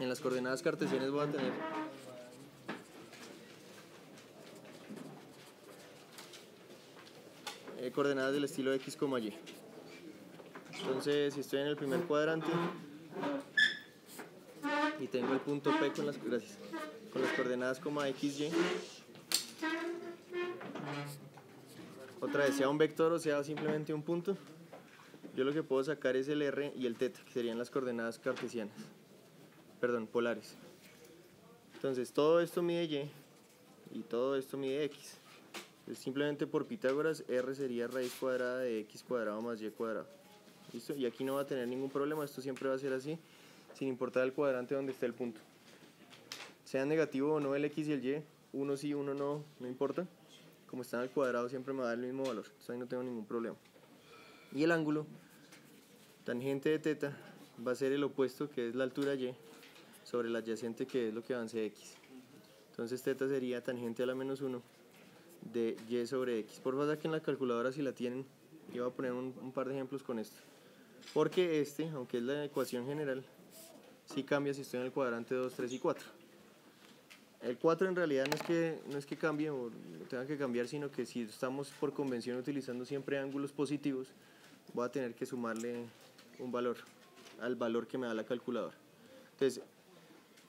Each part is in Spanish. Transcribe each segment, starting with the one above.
En las coordenadas cartesianas voy a tener coordenadas del estilo x, y. Entonces, si estoy en el primer cuadrante y tengo el punto P con las coordenadas x, y, otra vez, sea un vector o sea simplemente un punto, yo lo que puedo sacar es el r y el θ, que serían las coordenadas cartesianas, perdón, polares. Entonces, todo esto mide y y todo esto mide x. Entonces, simplemente por Pitágoras, r sería raíz cuadrada de x cuadrado más y cuadrado. ¿Listo? Y aquí no va a tener ningún problema, esto siempre va a ser así, sin importar el cuadrante donde esté el punto. Sea negativo o no el x y el y, uno sí, uno no, no importa. Como está en el cuadrado siempre me va a dar el mismo valor, entonces ahí no tengo ningún problema. Y el ángulo tangente de θ va a ser el opuesto, que es la altura y, sobre el adyacente, que es lo que avance x. Entonces θ sería tangente a la menos 1 de y sobre x. Por favor, saquen la calculadora si la tienen, y voy a poner un par de ejemplos con esto. Porque aunque es la ecuación general, sí cambia si estoy en el cuadrante 2, 3 y 4. El 4 en realidad no es que cambie o tenga que cambiar, sino que si estamos por convención utilizando siempre ángulos positivos, voy a tener que sumarle un valor al valor que me da la calculadora. Entonces,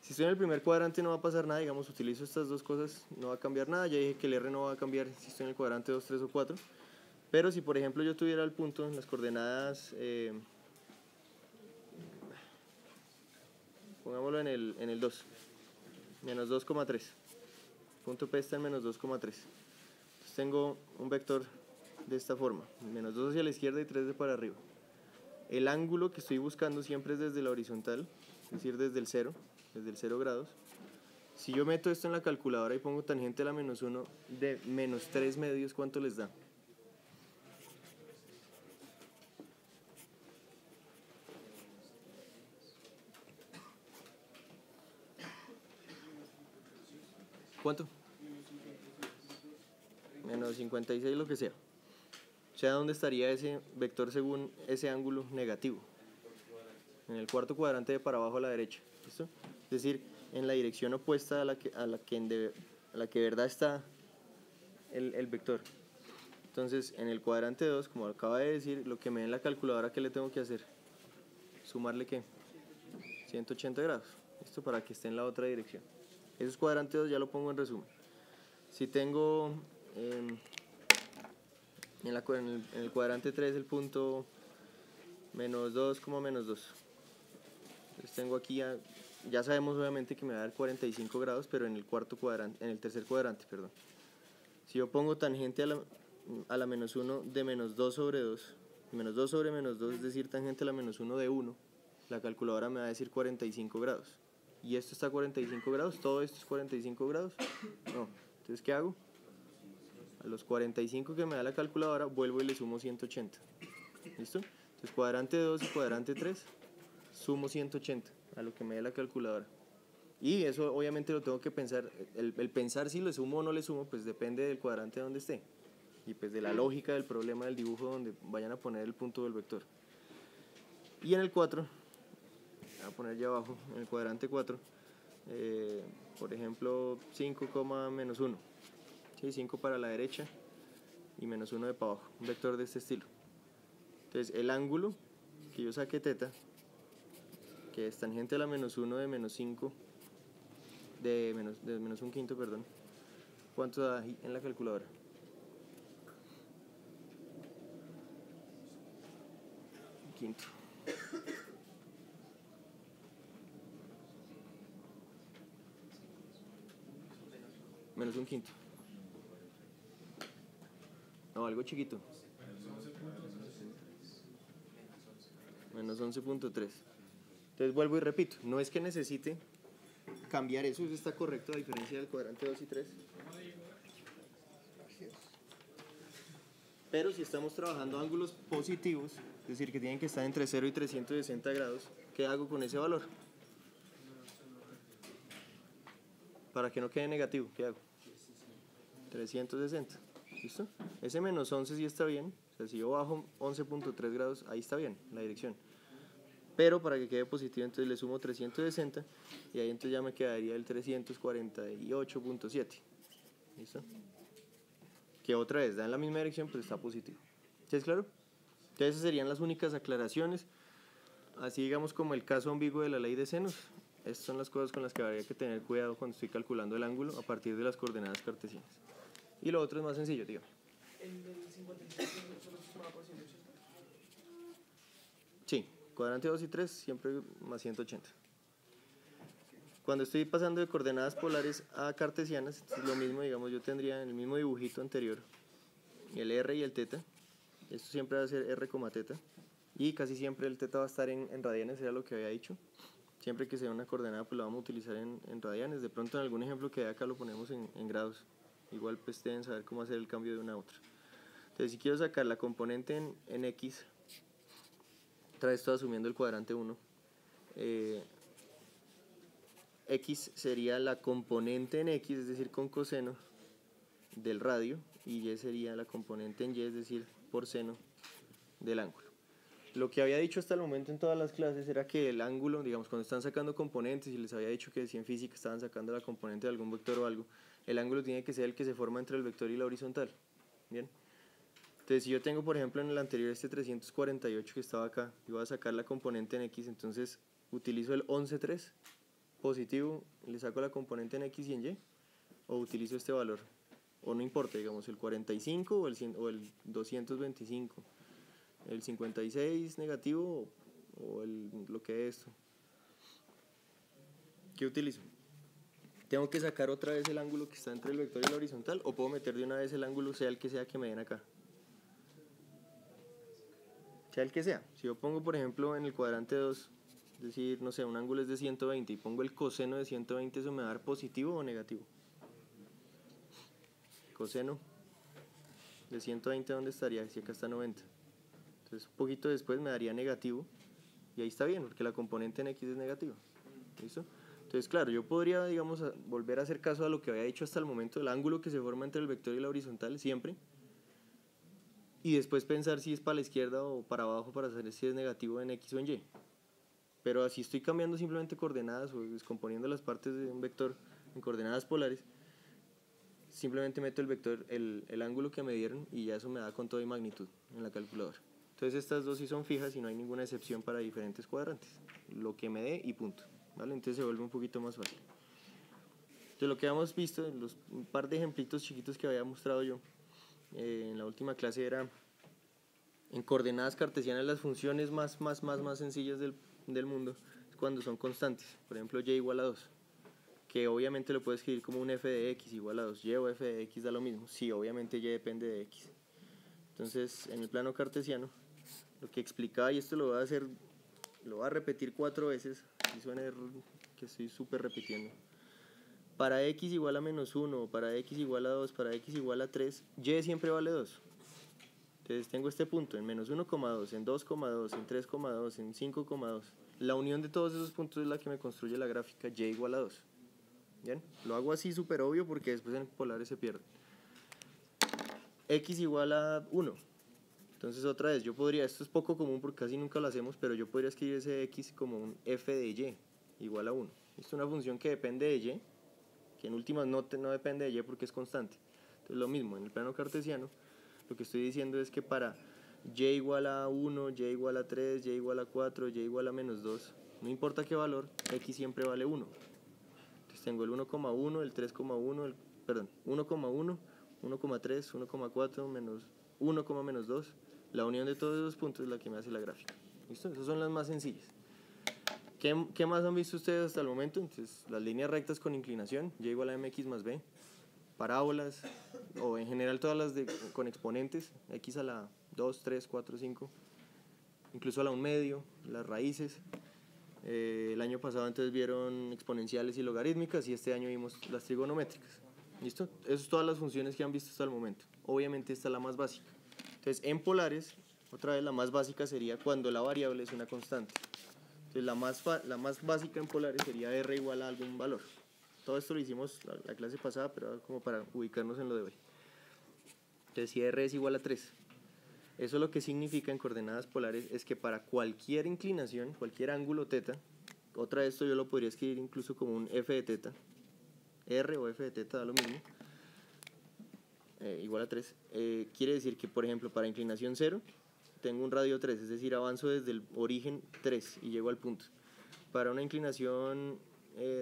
si estoy en el primer cuadrante no va a pasar nada, digamos, utilizo estas dos cosas, no va a cambiar nada. Ya dije que el r no va a cambiar si estoy en el cuadrante 2, 3 o 4. Pero si por ejemplo yo tuviera el punto en las coordenadas, pongámoslo en el 2, menos 2,3. Punto P está en menos 2,3. Entonces tengo un vector de esta forma, menos 2 hacia la izquierda y 3 de para arriba. El ángulo que estoy buscando siempre es desde la horizontal, es decir, desde el 0 grados. Si yo meto esto en la calculadora y pongo tangente a la menos 1 de menos 3 medios, ¿cuánto les da? ¿Cuánto? Menos 56, lo que sea. O sea, ¿dónde estaría ese vector según ese ángulo negativo? En el cuarto cuadrante de para abajo a la derecha. ¿Listo? Es decir, en la dirección opuesta a la que de verdad está el vector. Entonces, en el cuadrante 2, como acaba de decir, lo que me da en la calculadora, ¿qué le tengo que hacer? ¿Sumarle qué? 180 grados. ¿Listo? Para que esté en la otra dirección. Esos cuadrantes 2 ya lo pongo en resumen. Si tengo en el cuadrante 3 el punto menos 2, menos 2. Entonces tengo aquí, ya sabemos obviamente que me va a dar 45 grados, pero en el tercer cuadrante, perdón. Si yo pongo tangente a la menos 1 de menos 2 sobre 2, menos 2 sobre menos 2, es decir, tangente a la menos 1 de 1, la calculadora me va a decir 45 grados. ¿Y esto está a 45 grados? ¿Todo esto es 45 grados? No. Entonces, ¿qué hago? A los 45 que me da la calculadora, vuelvo y le sumo 180. ¿Listo? Entonces, cuadrante 2 y cuadrante 3, sumo 180 a lo que me dé la calculadora. Y eso obviamente lo tengo que pensar. El pensar si le sumo o no le sumo, pues depende del cuadrante donde esté. Y pues de la lógica del problema del dibujo donde vayan a poner el punto del vector. Y en el 4, voy a poner ya abajo, en el cuadrante 4, por ejemplo, 5, menos 1. ¿Sí? 5 para la derecha y menos 1 de para abajo. Un vector de este estilo. Entonces, el ángulo que yo saque θ, que es tangente a la menos 1 de menos 5, de menos 1 quinto, perdón. ¿Cuánto da en la calculadora? Quinto. Menos 1 quinto. No, algo chiquito. Menos 11.3. Entonces vuelvo y repito, no es que necesite cambiar eso está correcto a diferencia del cuadrante 2 y 3. Pero si estamos trabajando ángulos positivos, es decir, que tienen que estar entre 0 y 360 grados, ¿qué hago con ese valor? Para que no quede negativo, ¿qué hago? 360. ¿Listo? Ese menos 11 sí está bien. O sea, si yo bajo 11.3 grados, ahí está bien la dirección. pero para que quede positivo entonces le sumo 360 y ahí entonces ya me quedaría el 348.7. ¿Listo? Que otra vez da en la misma dirección pero está positivo. ¿Sí es claro? Entonces esas serían las únicas aclaraciones, así digamos como el caso ambiguo de la ley de senos. Estas son las cosas con las que habría que tener cuidado cuando estoy calculando el ángulo a partir de las coordenadas cartesianas. Y lo otro es más sencillo, dígame. ¿El del 53 solo se sumaba por 180? Sí, cuadrante 2 y 3 siempre más 180. Cuando estoy pasando de coordenadas polares a cartesianas, es lo mismo, digamos, yo tendría en el mismo dibujito anterior el r y el teta. Esto siempre va a ser r, teta. Y casi siempre el teta va a estar en radianes, era lo que había dicho. Siempre que sea una coordenada, pues la vamos a utilizar en radianes. De pronto en algún ejemplo que hay acá lo ponemos en grados. Igual pues deben saber cómo hacer el cambio de una a otra. Entonces si quiero sacar la componente en x, otra vez estoy asumiendo el cuadrante 1, x sería la componente en x, es decir, con coseno del radio, y y sería la componente en y, es decir, por seno del ángulo. Lo que había dicho hasta el momento en todas las clases era que el ángulo, digamos, cuando están sacando componentes, y les había dicho que si en física estaban sacando la componente de algún vector o algo, el ángulo tiene que ser el que se forma entre el vector y la horizontal. Bien. Entonces, si yo tengo, por ejemplo, en el anterior este 348 que estaba acá, y voy a sacar la componente en x, entonces utilizo el 11,3 positivo, le saco la componente en x y en y, o utilizo este valor, o no importa, digamos, el 45 o el 225. El 56 negativo o lo que es esto. ¿Qué utilizo? ¿Tengo que sacar otra vez el ángulo que está entre el vector y la horizontal o puedo meter de una vez el ángulo sea el que sea que me den acá? Sea el que sea. Si yo pongo por ejemplo en el cuadrante 2, es decir, no sé, un ángulo es de 120 y pongo el coseno de 120, ¿eso me va a dar positivo o negativo? Coseno de 120, ¿dónde estaría? Si acá está 90. Entonces un poquito después me daría negativo y ahí está bien porque la componente en x es negativa. ¿Listo? Entonces, claro, yo podría, digamos, volver a hacer caso a lo que había dicho hasta el momento, el ángulo que se forma entre el vector y la horizontal, siempre, y después pensar si es para la izquierda o para abajo para saber si es negativo en x o en y. Pero así estoy cambiando simplemente coordenadas o descomponiendo las partes de un vector en coordenadas polares, simplemente meto el vector, el ángulo que me dieron y ya eso me da con todo y magnitud en la calculadora. Entonces estas dos sí son fijas y no hay ninguna excepción para diferentes cuadrantes, lo que me dé y punto. ¿Vale? Entonces se vuelve un poquito más fácil. Entonces lo que habíamos visto, un par de ejemplitos chiquitos que había mostrado yo en la última clase era en coordenadas cartesianas las funciones más sencillas del mundo es cuando son constantes. Por ejemplo, y igual a 2, que obviamente lo puedo escribir como un f de x igual a 2. Y o f de x da lo mismo. Sí, obviamente y depende de x. Entonces, en el plano cartesiano, lo que explicaba, y esto lo voy a repetir 4 veces, y suena que estoy súper repitiendo. Para x igual a menos 1, para x igual a 2, para x igual a 3, y siempre vale 2. Entonces tengo este punto en menos 1,2, en 2,2, en 3,2, en 5,2. La unión de todos esos puntos es la que me construye la gráfica y igual a 2. ¿Bien? Lo hago así súper obvio porque después en polares se pierde. X igual a 1. Entonces otra vez, yo podría, esto es poco común porque casi nunca lo hacemos, pero yo podría escribir ese x como un f de y igual a 1. Esto es una función que depende de y, que en últimas no depende de y porque es constante. Entonces lo mismo, en el plano cartesiano, lo que estoy diciendo es que para y igual a 1, y igual a 3, y igual a 4, y igual a menos 2, no importa qué valor, x siempre vale 1. Entonces tengo el 1,1, el 3,1, perdón, 1,1, 1,3, 1,4, menos 1, menos 2. La unión de todos esos puntos es la que me hace la gráfica. ¿Listo? Esas son las más sencillas. ¿Qué más han visto ustedes hasta el momento? Entonces, las líneas rectas con inclinación, y igual a mx más b, parábolas, o en general todas las con exponentes, x a la 2, 3, 4, 5, incluso a la 1 medio, las raíces. El año pasado entonces vieron exponenciales y logarítmicas y este año vimos las trigonométricas. ¿Listo? Esas son todas las funciones que han visto hasta el momento. Obviamente esta es la más básica. Entonces en polares, otra vez la más básica sería cuando la variable es una constante. Entonces la más básica en polares sería r igual a algún valor. Todo esto lo hicimos la clase pasada, pero como para ubicarnos en lo de hoy. Entonces si r es igual a 3, Eso lo que significa en coordenadas polares es que para cualquier inclinación, cualquier ángulo teta, otra vez esto yo lo podría escribir incluso como un f de teta, r o f de teta da lo mismo, igual a 3, quiere decir que, por ejemplo, para inclinación 0, tengo un radio 3, es decir, avanzo desde el origen 3 y llego al punto. Para una inclinación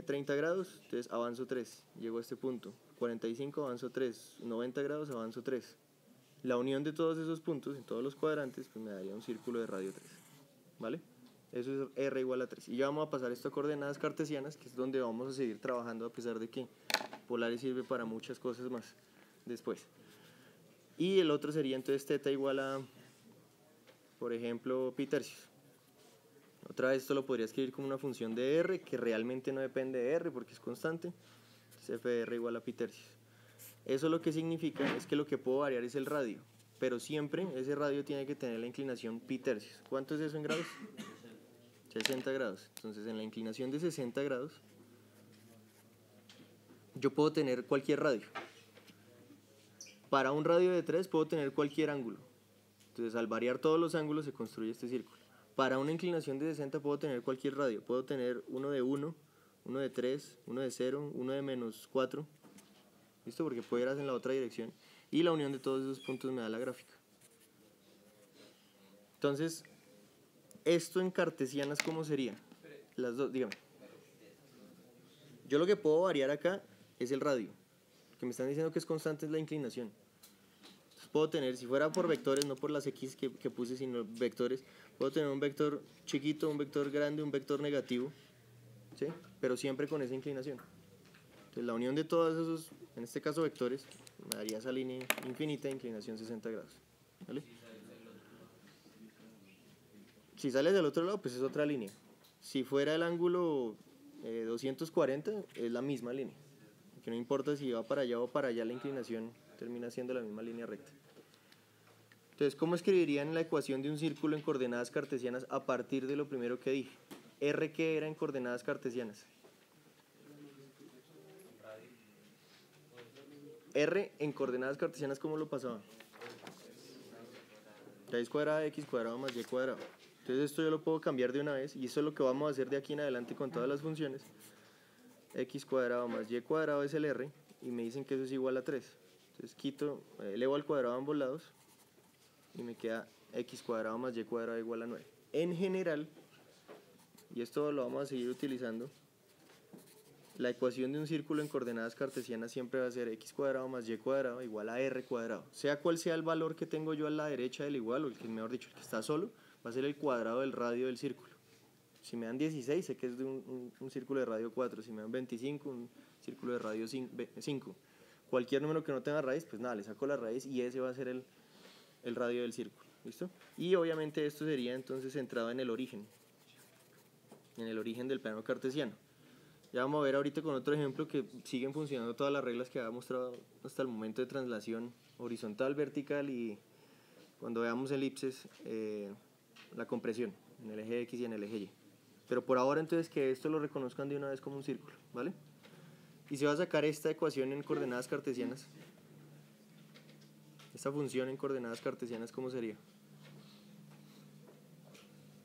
30 grados, entonces avanzo 3, llego a este punto. 45, avanzo 3, 90 grados, avanzo 3. La unión de todos esos puntos, en todos los cuadrantes, pues me daría un círculo de radio 3, ¿vale? Eso es r igual a 3. Y ya vamos a pasar esto a coordenadas cartesianas, que es donde vamos a seguir trabajando, a pesar de que polares sirve para muchas cosas más después. Y el otro sería entonces θ igual a, por ejemplo, pi tercios. Otra vez esto lo podría escribir como una función de r, que realmente no depende de r porque es constante. Entonces f de r igual a pi tercios. Eso lo que significa es que lo que puedo variar es el radio, pero siempre ese radio tiene que tener la inclinación pi tercios. ¿Cuánto es eso en grados? 60 grados. Entonces en la inclinación de 60 grados yo puedo tener cualquier radio. Para un radio de 3 puedo tener cualquier ángulo. Entonces al variar todos los ángulos se construye este círculo. Para una inclinación de 60 puedo tener cualquier radio. Puedo tener uno de 1, uno de 3, uno de 0, uno de menos 4. ¿Listo? Porque puede ir en la otra dirección. Y la unión de todos esos puntos me da la gráfica. Entonces, esto en cartesianas, ¿cómo sería? Las dos, dígame. Yo lo que puedo variar acá es el radio. Lo que me están diciendo que es constante es la inclinación. Entonces puedo tener, si fuera por vectores, no por las x que puse, sino vectores, puedo tener un vector chiquito, un vector grande, un vector negativo, ¿sí? Pero siempre con esa inclinación. Entonces la unión de todos esos, en este caso vectores, me daría esa línea infinita de inclinación 60 grados. ¿Vale? Si sale del otro lado, pues es otra línea. Si fuera el ángulo 240, es la misma línea. Que no importa si va para allá o para allá, la inclinación termina siendo la misma línea recta. Entonces, ¿cómo escribirían la ecuación de un círculo en coordenadas cartesianas a partir de lo primero que dije? ¿R qué era en coordenadas cartesianas? R en coordenadas cartesianas, ¿cómo lo pasaba? Raíz cuadrada de x cuadrado más y cuadrado. Entonces esto yo lo puedo cambiar de una vez y eso es lo que vamos a hacer de aquí en adelante con todas las funciones. X cuadrado más y cuadrado es el R y me dicen que eso es igual a 3. Entonces quito, elevo al cuadrado a ambos lados y me queda x cuadrado más y cuadrado igual a 9. En general, y esto lo vamos a seguir utilizando, la ecuación de un círculo en coordenadas cartesianas siempre va a ser x cuadrado más y cuadrado igual a r cuadrado. Sea cual sea el valor que tengo yo a la derecha del igual, o el que, mejor dicho, el que está solo, va a ser el cuadrado del radio del círculo. Si me dan 16, sé que es de un círculo de radio 4. Si me dan 25, un círculo de radio 5. Cualquier número que no tenga raíz, pues nada, le saco la raíz y ese va a ser el radio del círculo. ¿Listo? Y obviamente esto sería entonces centrado en el origen del plano cartesiano. Ya vamos a ver ahorita con otro ejemplo que siguen funcionando todas las reglas que había mostrado hasta el momento de traslación horizontal, vertical y cuando veamos elipses, la compresión en el eje X y en el eje Y. Pero por ahora entonces que esto lo reconozcan de una vez como un círculo, ¿vale? Y se va a sacar esta ecuación en coordenadas cartesianas. Esta función en coordenadas cartesianas, ¿cómo sería?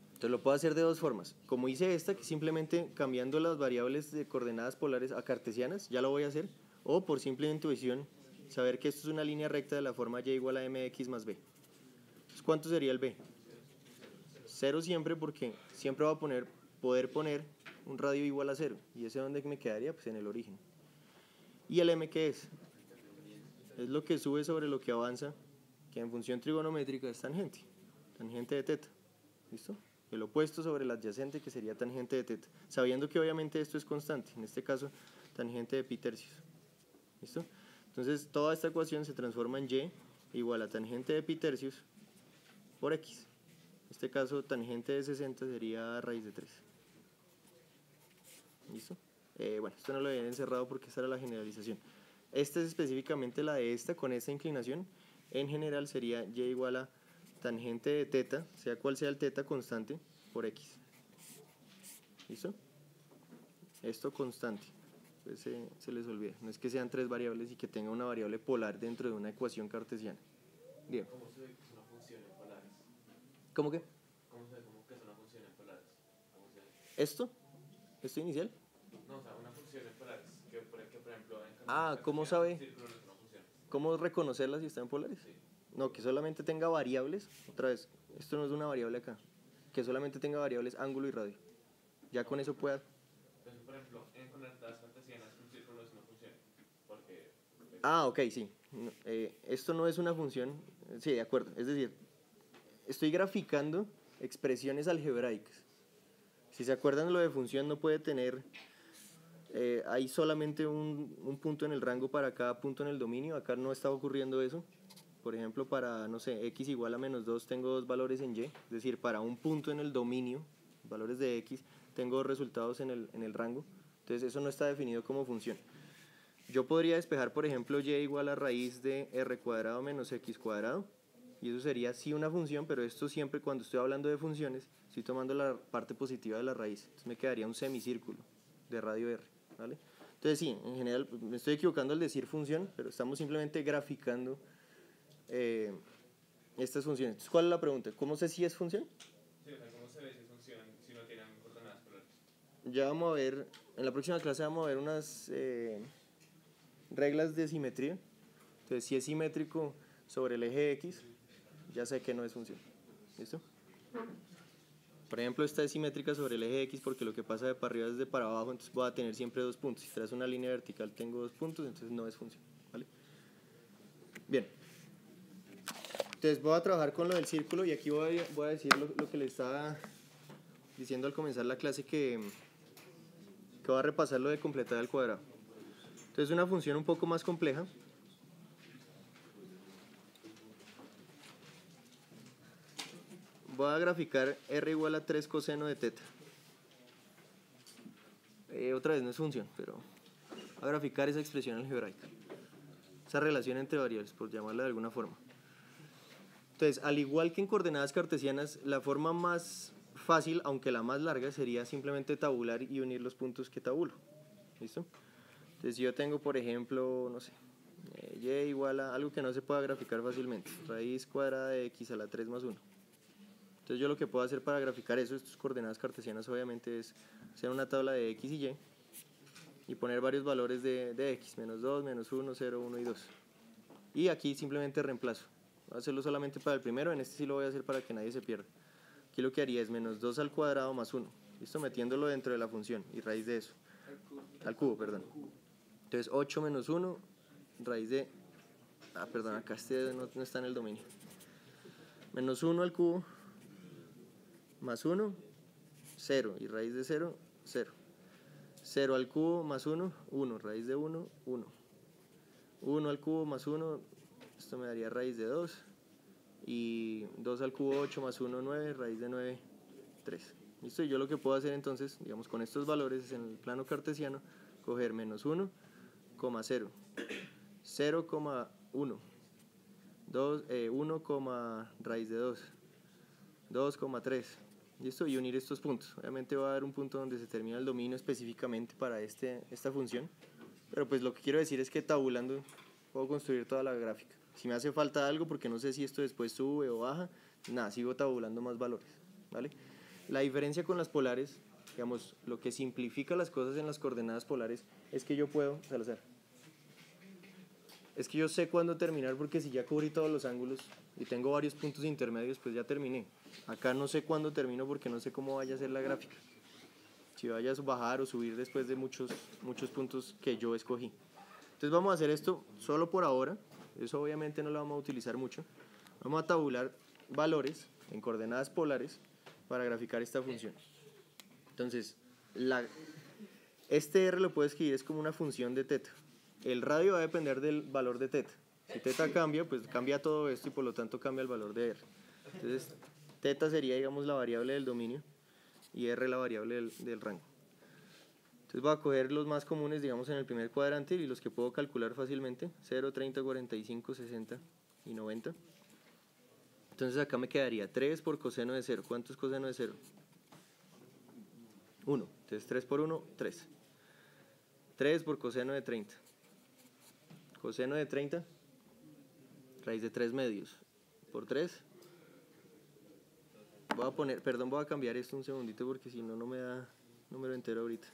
Entonces lo puedo hacer de dos formas. Como hice esta, que simplemente cambiando las variables de coordenadas polares a cartesianas, ya lo voy a hacer. O por simple intuición, saber que esto es una línea recta de la forma y igual a mx más b. Entonces, ¿cuánto sería el b? 0 siempre, porque siempre voy a poder poner un radio igual a 0. ¿Y ese dónde me quedaría? Pues en el origen. ¿Y el m qué es? Es lo que sube sobre lo que avanza, que en función trigonométrica es tangente de teta. ¿Listo? El opuesto sobre el adyacente, que sería tangente de teta. Sabiendo que obviamente esto es constante, en este caso tangente de pi tercios. ¿Listo? Entonces toda esta ecuación se transforma en y igual a tangente de pi tercios por x. En este caso, tangente de 60 sería raíz de 3. ¿Listo? Bueno, esto no lo había encerrado porque esta era la generalización. Esta es específicamente la de esta, con esta inclinación. En general sería y igual a tangente de teta, sea cual sea el teta constante, por x. ¿Listo? Esto constante. Pues se les olvida. No es que sean tres variables y que tenga una variable polar dentro de una ecuación cartesiana. Bien. ¿Cómo se ve que es una función en polares? ¿Cómo que? ¿Cómo se ve como que es una función en polares? ¿Cómo se ve? ¿Esto inicial? No, o sea, una función en polares. Que por ejemplo, en ¿Cómo cartesiano, sabe? un círculo no es una función. ¿Cómo reconocerlas si están polares? Sí. No, que solamente tenga variables. Otra vez, esto no es una variable acá. Que solamente tenga variables ángulo y radio. Ya con eso pueda. Entonces, por ejemplo, en coordenadas cartesianas, un círculo no es una función. Porque. Ok, sí. No, esto no es una función. Sí, de acuerdo. Es decir, estoy graficando expresiones algebraicas. Si se acuerdan, lo de función no puede tener. Hay solamente un punto en el rango para cada punto en el dominio. Acá no está ocurriendo eso. Por ejemplo, para, no sé, x igual a menos 2 tengo dos valores en y. Es decir, para un punto en el dominio, valores de x, tengo dos resultados en el rango. Entonces eso no está definido como función. Yo podría despejar, por ejemplo, y igual a raíz de r cuadrado menos x cuadrado. Y eso sería sí una función, pero esto siempre cuando estoy hablando de funciones, estoy tomando la parte positiva de la raíz. Entonces me quedaría un semicírculo de radio r. ¿Vale? Entonces sí, en general me estoy equivocando al decir función, pero estamos simplemente graficando estas funciones. Entonces, ¿cuál es la pregunta? ¿Cómo sé si es función? Sí, o sea, ¿cómo se ve si es función si no tienen coordenadas polares? Ya vamos a ver, en la próxima clase vamos a ver unas reglas de simetría. Entonces, si es simétrico sobre el eje X, ya sé que no es función. ¿Listo? Por ejemplo, esta es simétrica sobre el eje X porque lo que pasa de para arriba es de para abajo, entonces voy a tener siempre dos puntos. Si trazo una línea vertical tengo dos puntos, entonces no es función. ¿Vale? Bien. Entonces voy a trabajar con lo del círculo y aquí voy a decir lo que le estaba diciendo al comenzar la clase que voy a repasar lo de completar al cuadrado. Entonces una función un poco más compleja. Voy a graficar r igual a 3 coseno de teta. Otra vez no es función, pero voy a graficar esa expresión algebraica. Esa relación entre variables, por llamarla de alguna forma. Entonces, al igual que en coordenadas cartesianas, la forma más fácil, aunque la más larga, sería simplemente tabular y unir los puntos que tabulo. ¿Listo? Entonces, si yo tengo, por ejemplo, no sé, y igual a algo que no se pueda graficar fácilmente, raíz cuadrada de x a la 3 más 1. Entonces, yo lo que puedo hacer para graficar eso, estas coordenadas cartesianas, obviamente, es hacer una tabla de x y y poner varios valores de x, menos 2, menos 1, 0, 1 y 2. Y aquí simplemente reemplazo. Voy a hacerlo solamente para el primero, en este sí lo voy a hacer para que nadie se pierda. Aquí lo que haría es menos 2 al cuadrado más 1. ¿Listo? Metiéndolo dentro de la función y raíz de eso. Al cubo, perdón. Entonces 8 menos 1, raíz de... perdón, acá este no está en el dominio. Menos 1 al cubo, más 1, 0. Y raíz de 0, 0. 0 al cubo más 1, 1. Raíz de 1, 1. 1 al cubo más 1, esto me daría raíz de 2. Y 2 al cubo 8 más 1, 9, raíz de 9, 3. ¿Listo? Y yo lo que puedo hacer entonces, digamos con estos valores en el plano cartesiano, coger menos 1, 0, 0, 1, 1, raíz de 2, 2, 3. ¿Listo? Y unir estos puntos. Obviamente va a haber un punto donde se termina el dominio específicamente para esta función. Pero pues lo que quiero decir es que tabulando puedo construir toda la gráfica. Si me hace falta algo, porque no sé si esto después sube o baja, nada, sigo tabulando más valores, ¿vale? La diferencia con las polares, digamos, lo que simplifica las cosas en las coordenadas polares es que yo puedo, Salazar, es que yo sé cuándo terminar porque si ya cubrí todos los ángulos y tengo varios puntos intermedios, pues ya terminé. Acá no sé cuándo termino porque no sé cómo vaya a ser la gráfica. Si vaya a bajar o subir después de muchos puntos que yo escogí. Entonces vamos a hacer esto solo por ahora. Eso obviamente no lo vamos a utilizar mucho. Vamos a tabular valores en coordenadas polares para graficar esta función. Entonces, este r lo puedo escribir es como una función de teta. El radio va a depender del valor de teta. Si teta cambia, pues cambia todo esto y por lo tanto cambia el valor de r. Entonces, teta sería, digamos, la variable del dominio y r la variable del rango. Entonces voy a coger los más comunes, digamos, en el primer cuadrante y los que puedo calcular fácilmente, 0, 30, 45, 60 y 90. Entonces acá me quedaría 3 por coseno de 0. ¿Cuánto es coseno de 0? 1. Entonces 3 por 1, 3. 3 por coseno de 30. Coseno de 30, raíz de 3 medios. Por 3, Voy a poner, perdón, voy a cambiar esto un segundito porque si no, no me da número entero ahorita.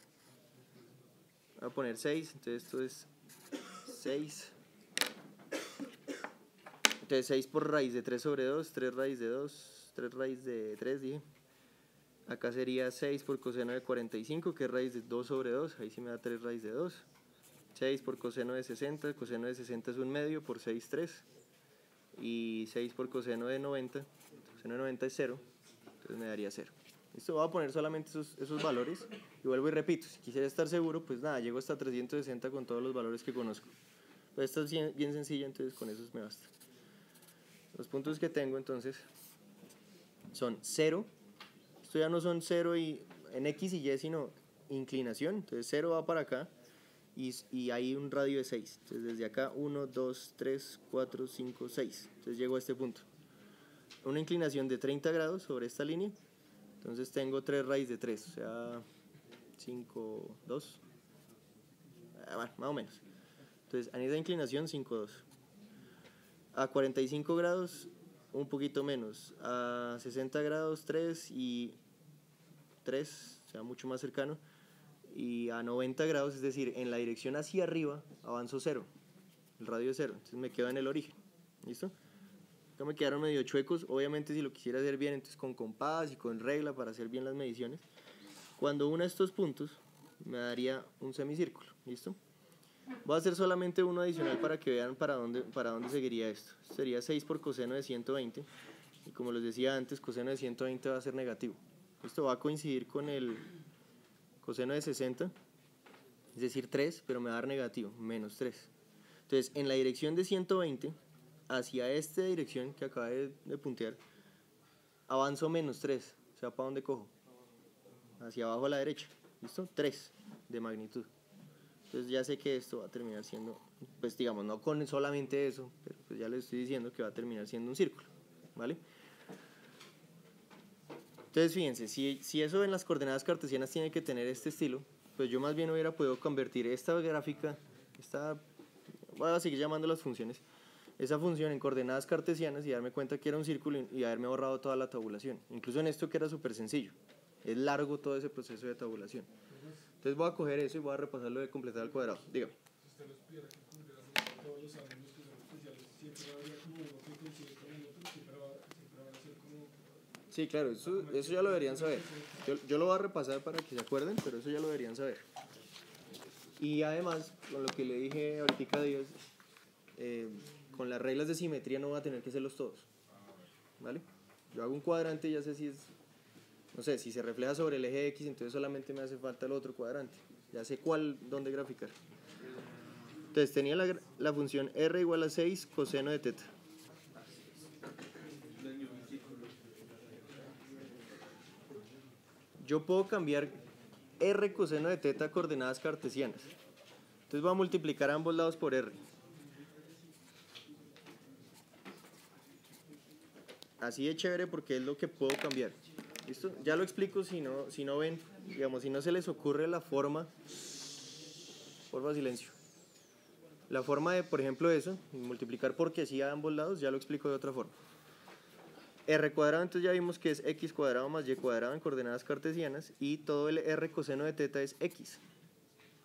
Voy a poner 6, entonces esto es 6. Entonces 6 por raíz de 3 sobre 2, 3 raíz de 2, 3 raíz de 3, dije. Acá sería 6 por coseno de 45, que es raíz de 2 sobre 2, ahí sí me da 3 raíz de 2. 6 por coseno de 60, el coseno de 60 es 1/2 por 6, 3. Y 6 por coseno de 90, coseno de 90 es 0, entonces me daría 0. Listo, voy a poner solamente esos valores y vuelvo y repito, si quisiera estar seguro, pues nada, llego hasta 360 con todos los valores que conozco. Pues esta es bien sencilla, entonces con eso me basta. Los puntos que tengo entonces son 0, esto ya no son 0 y, en X y Y, sino inclinación, entonces 0 va para acá y hay un radio de 6, entonces desde acá 1, 2, 3, 4, 5, 6, entonces llego a este punto. Una inclinación de 30 grados sobre esta línea, entonces tengo 3 raíz de 3, o sea 5, 2, bueno, más o menos. Entonces en esa inclinación 5, 2. A 45 grados un poquito menos, a 60 grados 3 y 3, o sea mucho más cercano, y a 90 grados, es decir, en la dirección hacia arriba avanzo 0, el radio es 0, entonces me quedo en el origen. ¿Listo? Acá me quedaron medio chuecos, obviamente si lo quisiera hacer bien, entonces con compás y con regla para hacer bien las mediciones. Cuando una de estos puntos me daría un semicírculo. ¿Listo? Voy a hacer solamente uno adicional para que vean para dónde seguiría esto. Sería 6 por coseno de 120, y como les decía antes, coseno de 120 va a ser negativo. Esto va a coincidir con el coseno de 60, es decir 3, pero me va a dar negativo, menos 3. Entonces en la dirección de 120, hacia esta dirección que acabé de puntear, avanzo menos 3, o sea, ¿para dónde cojo? Hacia abajo a la derecha, ¿listo? 3 de magnitud. Entonces ya sé que esto va a terminar siendo, pues digamos, no con solamente eso, pero pues ya les estoy diciendo que va a terminar siendo un círculo, ¿vale? Entonces fíjense, si eso en las coordenadas cartesianas tiene que tener este estilo, pues yo más bien hubiera podido convertir esta gráfica, voy a seguir llamando las funciones, esa función en coordenadas cartesianas y darme cuenta que era un círculo y haberme ahorrado toda la tabulación. Incluso en esto que era súper sencillo, es largo todo ese proceso de tabulación. Entonces voy a coger eso y voy a repasarlo de completar al cuadrado. Dígame. Si usted los pudiera configurar todos los ángulos que son especiales, siempre va a haber como uno que coincide con el otro, siempre van a ser como... Sí, claro, eso ya lo deberían saber. Yo lo voy a repasar para que se acuerden, pero eso ya lo deberían saber. Y además, con lo que le dije ahorita a Dios, con las reglas de simetría no voy a tener que hacerlos todos, ¿vale? Yo hago un cuadrante y ya sé si es, no sé, si se refleja sobre el eje X, entonces solamente me hace falta el otro cuadrante. Ya sé dónde graficar. Entonces tenía la función r igual a 6 coseno de teta. Yo puedo cambiar r coseno de teta a coordenadas cartesianas. Entonces voy a multiplicar ambos lados por r. Así de chévere porque es lo que puedo cambiar. ¿Listo? Ya lo explico si no ven, digamos, si no se les ocurre la forma, porfa silencio. La forma de, por ejemplo, eso, multiplicar porque sí a ambos lados, ya lo explico de otra forma. R cuadrado, entonces ya vimos que es x cuadrado más y cuadrado en coordenadas cartesianas y todo el r coseno de teta es x.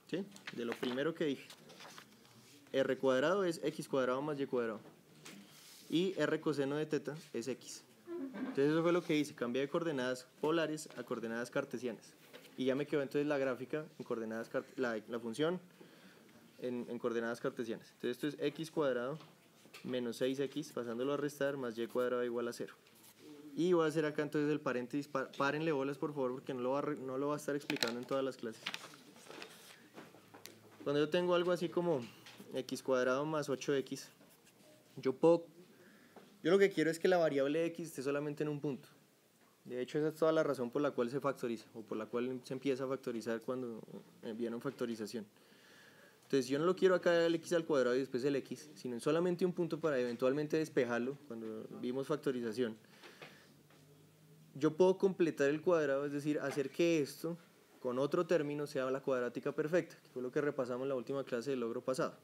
¿Sí? De lo primero que dije. R cuadrado es x cuadrado más y cuadrado. Y r coseno de teta es x. Entonces eso fue lo que hice, cambié de coordenadas polares a coordenadas cartesianas. Y ya me quedó entonces la gráfica en coordenadas, la función en coordenadas cartesianas. Entonces esto es x cuadrado menos 6x, pasándolo a restar, más y cuadrado igual a 0. Y voy a hacer acá entonces el paréntesis, párenle bolas por favor, porque no lo voy a estar explicando en todas las clases. Cuando yo tengo algo así como x cuadrado más 8x, yo lo que quiero es que la variable x esté solamente en un punto. De hecho, esa es toda la razón por la cual se factoriza, o por la cual se empieza a factorizar cuando viene factorización. Entonces, yo no lo quiero acá el x al cuadrado y después el x, sino en solamente un punto para eventualmente despejarlo, cuando vimos factorización. Yo puedo completar el cuadrado, es decir, hacer que esto, con otro término, sea la cuadrática perfecta, que fue lo que repasamos en la última clase del logro pasado.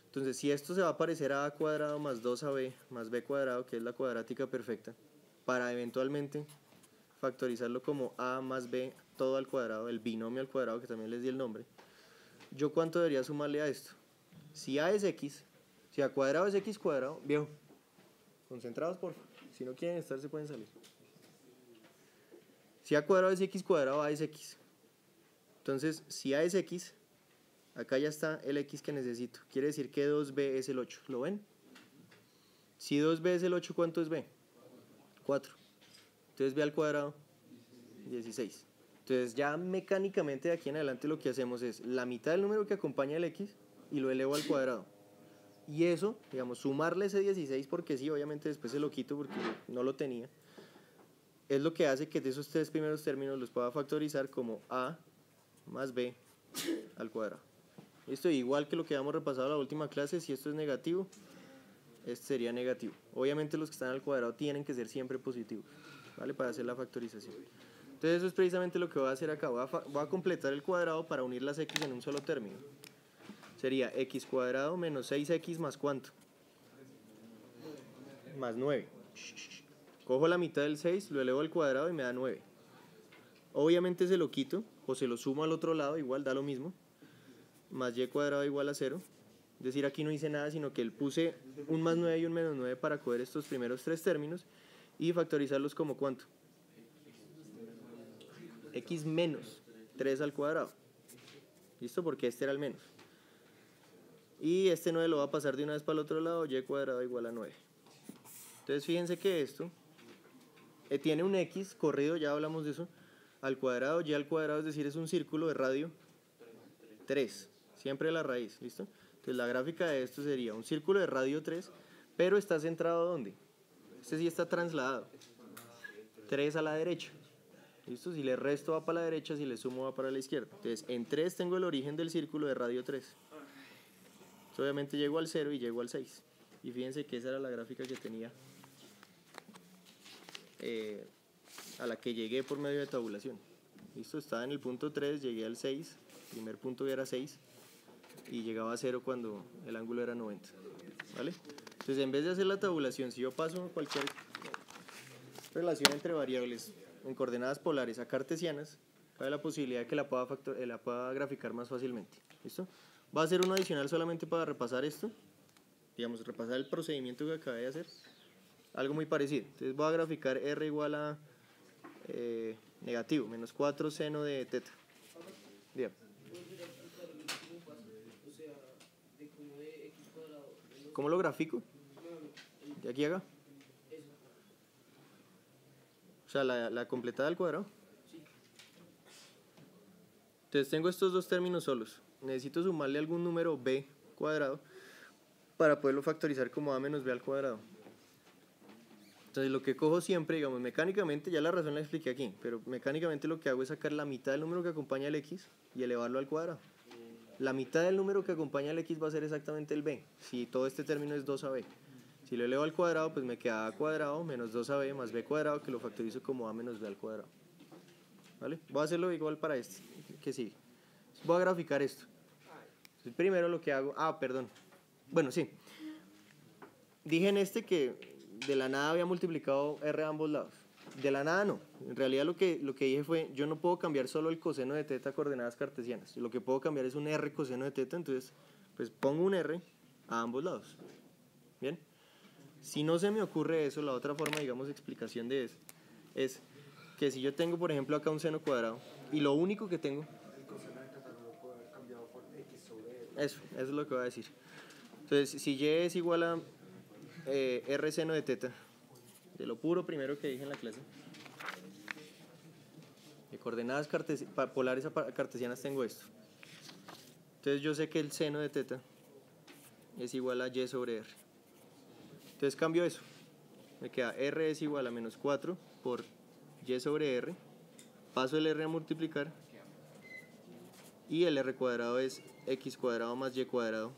Entonces, si esto se va a parecer a cuadrado más 2ab más b cuadrado, que es la cuadrática perfecta, para eventualmente factorizarlo como a más b todo al cuadrado, el binomio al cuadrado que también les di el nombre, ¿yo cuánto debería sumarle a esto? Si a es x, si a cuadrado es x cuadrado, viejo, concentrados por favor, si no quieren estar se pueden salir. Si a cuadrado es x cuadrado, a es x. Entonces, si a es x, acá ya está el x que necesito. Quiere decir que 2b es el 8. ¿Lo ven? Si 2b es el 8, ¿cuánto es b? 4. Entonces b al cuadrado, 16. Entonces ya mecánicamente de aquí en adelante lo que hacemos es la mitad del número que acompaña el x y lo elevo al cuadrado. Y eso, digamos, sumarle ese 16 porque sí, obviamente después se lo quito porque no lo tenía. Es lo que hace que de esos tres primeros términos los pueda factorizar como a más b al cuadrado. Esto igual que lo que habíamos repasado en la última clase, si esto es negativo, este sería negativo. Obviamente los que están al cuadrado tienen que ser siempre positivos, ¿vale? Para hacer la factorización. Entonces eso es precisamente lo que voy a hacer acá. Voy a completar el cuadrado para unir las x en un solo término. Sería x cuadrado menos 6x más ¿cuánto? Más 9. Cojo la mitad del 6, lo elevo al cuadrado y me da 9. Obviamente se lo quito o se lo sumo al otro lado, igual da lo mismo. Más y cuadrado igual a 0. Es decir, aquí no hice nada, sino que puse un más 9 y un menos 9 para coger estos primeros tres términos y factorizarlos como ¿cuánto? X menos 3 al cuadrado. ¿Listo? Porque este era el menos. Y este 9 lo va a pasar de una vez para el otro lado, y cuadrado igual a 9. Entonces fíjense que esto tiene un x corrido, ya hablamos de eso, al cuadrado, y al cuadrado, es decir, es un círculo de radio 3, siempre la raíz, ¿listo? Entonces la gráfica de esto sería un círculo de radio 3, pero está centrado ¿dónde? Este sí está trasladado, 3 a la derecha, ¿listo? Si le resto va para la derecha, si le sumo va para la izquierda. Entonces en 3 tengo el origen del círculo de radio 3. Entonces, obviamente llego al 0 y llego al 6. Y fíjense que esa era la gráfica que tenía, a la que llegué por medio de tabulación. ¿Listo? Estaba en el punto 3, llegué al 6, primer punto era 6, y llegaba a 0 cuando el ángulo era 90. ¿Vale? Entonces, en vez de hacer la tabulación, si yo paso cualquier relación entre variables en coordenadas polares a cartesianas, cabe la posibilidad de que la pueda graficar más fácilmente. ¿Listo? Va a hacer uno adicional solamente para repasar esto, digamos, repasar el procedimiento que acabé de hacer. Algo muy parecido. Entonces voy a graficar r igual a negativo, menos 4 seno de teta. Bien. ¿Cómo lo grafico? ¿De aquí a acá? O sea, la completada al cuadrado. Entonces tengo estos dos términos solos. Necesito sumarle algún número b cuadrado para poderlo factorizar como a menos b al cuadrado. Entonces lo que cojo siempre, digamos, mecánicamente, ya la razón la expliqué aquí, pero mecánicamente lo que hago es sacar la mitad del número que acompaña el x y elevarlo al cuadrado. La mitad del número que acompaña el x va a ser exactamente el b, si todo este término es 2ab. Si lo elevo al cuadrado, pues me queda a cuadrado menos 2ab más b cuadrado, que lo factorizo como a menos b al cuadrado. ¿Vale? Voy a hacerlo igual para este, que sigue. Voy a graficar esto. Entonces, primero lo que hago, perdón. Bueno, sí. Dije en este que de la nada había multiplicado r a ambos lados. De la nada no. En realidad lo que dije fue, yo no puedo cambiar solo el coseno de teta a coordenadas cartesianas. Lo que puedo cambiar es un r coseno de teta, entonces pues pongo un r a ambos lados. ¿Bien? Si no se me ocurre eso, la otra forma, digamos, de explicación de eso es que si yo tengo, por ejemplo, acá un seno cuadrado y lo único que tengo... El coseno de teta no lo puede haber cambiado por x sobre r. Eso es lo que voy a decir. Entonces, si y es igual a r seno de teta, de lo puro primero que dije en la clase, de coordenadas polares a cartesianas tengo esto. Entonces yo sé que el seno de teta es igual a y sobre r. Entonces cambio eso. Me queda r es igual a menos 4 por y sobre r. Paso el r a multiplicar. Y el r cuadrado es x cuadrado más y cuadrado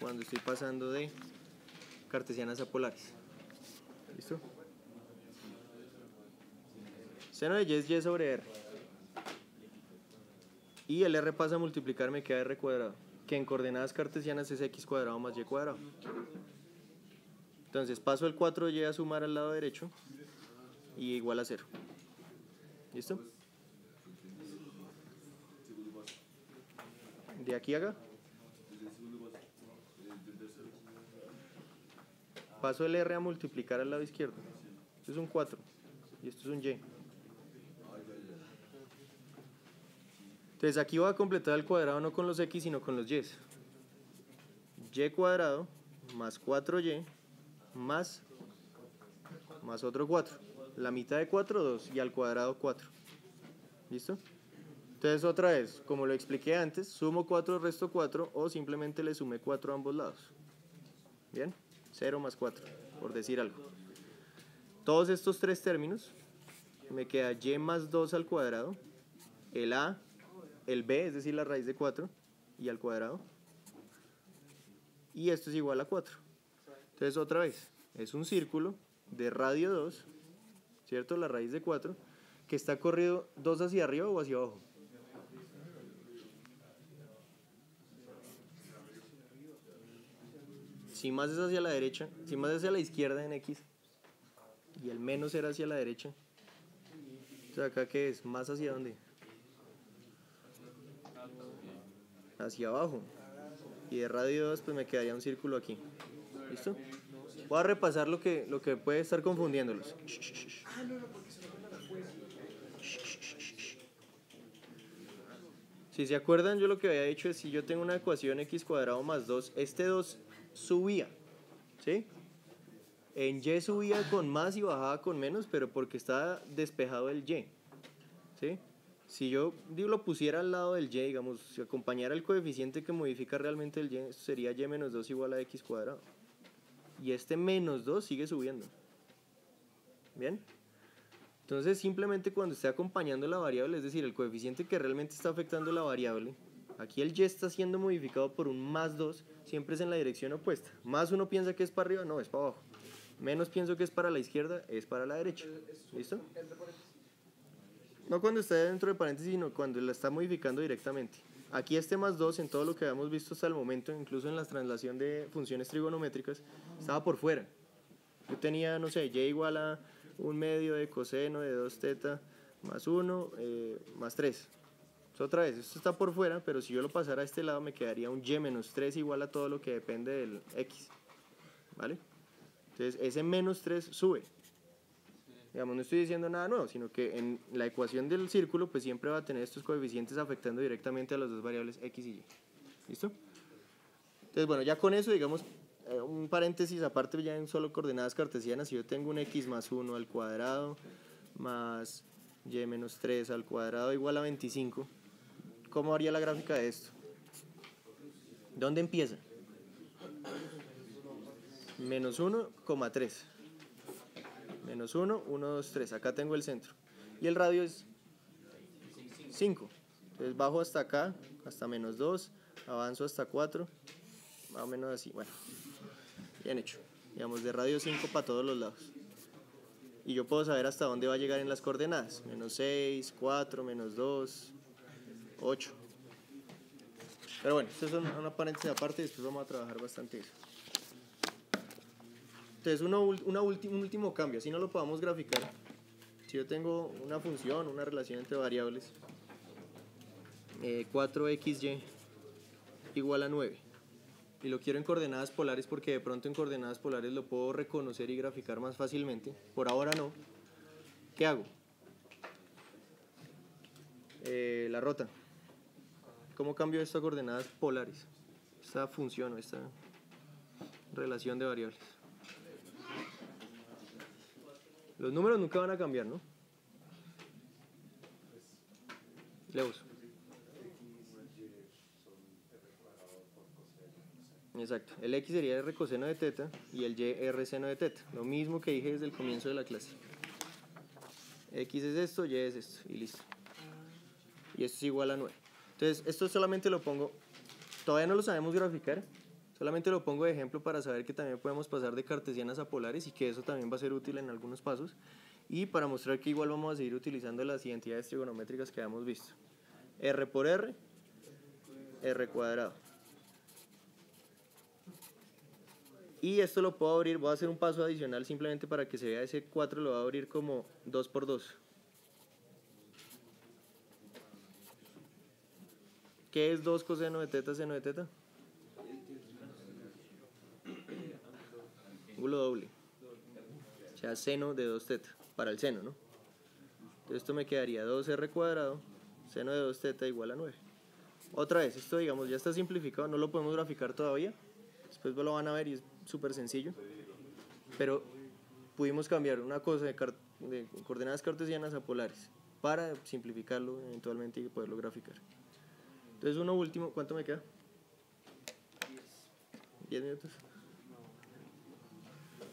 cuando estoy pasando de cartesianas a polares. ¿Listo? Seno de y es y sobre r. Y el r pasa a multiplicar, me queda r cuadrado, que en coordenadas cartesianas es x cuadrado más y cuadrado. Entonces paso el 4y a sumar al lado derecho y igual a 0. ¿Listo? De aquí a acá. Paso el R a multiplicar al lado izquierdo. Esto es un 4 y esto es un Y. Entonces aquí voy a completar el cuadrado no con los X sino con los Y. Y cuadrado más 4Y más otro 4. La mitad de 4, 2 y al cuadrado 4. ¿Listo? Entonces otra vez, como lo expliqué antes, sumo 4, resto 4 o simplemente le sumé 4 a ambos lados. ¿Bien? 0 más 4, por decir algo. Todos estos tres términos, me queda y más 2 al cuadrado, el a, el b, es decir, la raíz de 4, y al cuadrado. Y esto es igual a 4. Entonces otra vez, es un círculo de radio 2, ¿cierto? La raíz de 4, que está corrido 2 hacia arriba o hacia abajo. Si más es hacia la derecha, si más es hacia la izquierda en X, y el menos era hacia la derecha, entonces acá ¿qué es? ¿Más hacia dónde? Hacia abajo. Y de radio 2 pues me quedaría un círculo aquí. ¿Listo? Voy a repasar lo que puede estar confundiéndolos. Si se acuerdan, yo lo que había dicho es si yo tengo una ecuación x cuadrado más 2, este 2 subía, ¿sí? En y subía con más y bajaba con menos, pero porque estaba despejado el y, ¿sí? Si yo lo pusiera al lado del y, digamos, si acompañara el coeficiente que modifica realmente el y, sería y menos 2 igual a x cuadrado. Y este menos 2 sigue subiendo. ¿Bien? Entonces simplemente cuando esté acompañando la variable, es decir, el coeficiente que realmente está afectando la variable, aquí el y está siendo modificado por un más 2, siempre es en la dirección opuesta. Más uno piensa que es para arriba, no, es para abajo. Menos pienso que es para la izquierda, es para la derecha. ¿Listo? No cuando está dentro de paréntesis, sino cuando la está modificando directamente. Aquí este más 2, en todo lo que habíamos visto hasta el momento, incluso en la translación de funciones trigonométricas, estaba por fuera. Yo tenía, no sé, y igual a 1/2 de coseno de 2 teta más 1 más 3. Otra vez, esto está por fuera, pero si yo lo pasara a este lado me quedaría un y menos 3 igual a todo lo que depende del x. ¿Vale? Entonces ese menos 3 sube. Digamos, no estoy diciendo nada nuevo, sino que en la ecuación del círculo pues siempre va a tener estos coeficientes afectando directamente a las dos variables x y y. ¿Listo? Entonces bueno, ya con eso digamos un paréntesis aparte ya en solo coordenadas cartesianas, si yo tengo un x más 1 al cuadrado más y menos 3 al cuadrado igual a 25, ¿cómo haría la gráfica de esto? ¿Dónde empieza? Menos 1,3. Menos 1, 1, 2, 3. Acá tengo el centro. Y el radio es 5. Entonces bajo hasta acá, hasta menos 2, avanzo hasta 4, más o menos así. Bueno, bien hecho. Digamos de radio 5 para todos los lados. Y yo puedo saber hasta dónde va a llegar en las coordenadas. Menos 6, 4, menos 2, 8. Pero bueno, esto es una paréntesis aparte y después vamos a trabajar bastante eso. Entonces un último cambio, así no lo podamos graficar. Si yo tengo una función, una relación entre variables, 4xy igual a 9, y lo quiero en coordenadas polares porque de pronto en coordenadas polares lo puedo reconocer y graficar más fácilmente, por ahora no, ¿qué hago? La rota. ¿Cómo cambio esto a coordenadas polares? Esta función o esta relación de variables. Los números nunca van a cambiar, ¿no? Leos. Exacto. El x sería r coseno de teta y el y r seno de teta. Lo mismo que dije desde el comienzo de la clase. X es esto, y es esto, y listo. Y esto es igual a 9. Entonces, esto solamente lo pongo, todavía no lo sabemos graficar, solamente lo pongo de ejemplo para saber que también podemos pasar de cartesianas a polares y que eso también va a ser útil en algunos pasos. Y para mostrar que igual vamos a seguir utilizando las identidades trigonométricas que habíamos visto. R por R, R cuadrado. Y esto lo puedo abrir, voy a hacer un paso adicional simplemente para que se vea ese 4, lo voy a abrir como 2 por 2. ¿Qué es 2 coseno de teta seno de teta? Ángulo doble. O sea, seno de 2 teta, para el seno, ¿no? Entonces esto me quedaría 2r cuadrado, seno de 2 teta igual a 9. Otra vez, esto digamos ya está simplificado, no lo podemos graficar todavía. Después lo van a ver y es súper sencillo. Pero pudimos cambiar una cosa de coordenadas cartesianas a polares para simplificarlo eventualmente y poderlo graficar. Entonces uno último, ¿cuánto me queda? 10 minutos.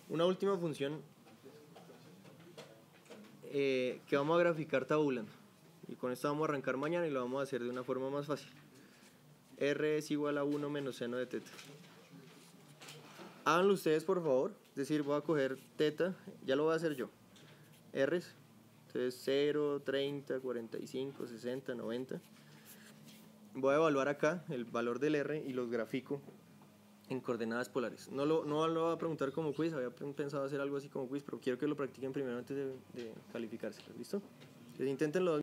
Una última función que vamos a graficar tabulando. Y con esto vamos a arrancar mañana y lo vamos a hacer de una forma más fácil. R es igual a 1 menos seno de teta. Háganlo ustedes por favor, es decir, voy a coger teta, ya lo voy a hacer yo. R, entonces 0, 30, 45, 60, 90. Voy a evaluar acá el valor del R y los grafico en coordenadas polares. No lo voy a preguntar como quiz, había pensado hacer algo así como quiz, pero quiero que lo practiquen primero antes de calificárselas, ¿listo? Entonces inténtenlo.